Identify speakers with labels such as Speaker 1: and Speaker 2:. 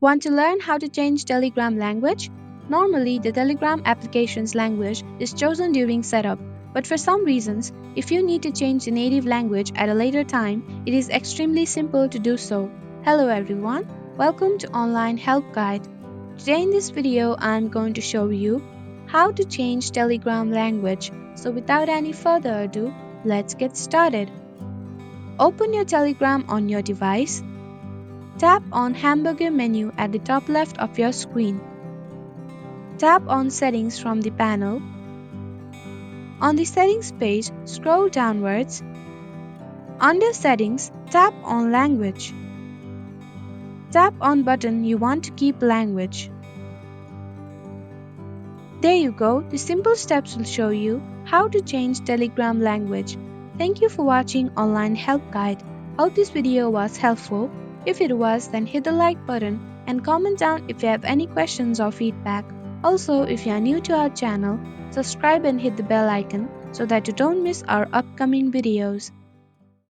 Speaker 1: Want to learn how to change Telegram language? Normally, the Telegram application's language is chosen during setup, but for some reasons, if you need to change the native language at a later time, it is extremely simple to do so. Hello everyone, welcome to Online Help Guide. Today in this video, I am going to show you how to change Telegram language. So without any further ado, let's get started. Open your Telegram on your device. Tap on Hamburger menu at the top left of your screen. Tap on Settings from the panel. On the Settings page, scroll downwards. Under Settings, tap on Language. Tap on button you want to keep language. There you go, the simple steps will show you how to change Telegram language. Thank you for watching Online Help Guide. Hope this video was helpful. If it was, then hit the like button and comment down if you have any questions or feedback. Also, if you are new to our channel, subscribe and hit the bell icon so that you don't miss our upcoming videos.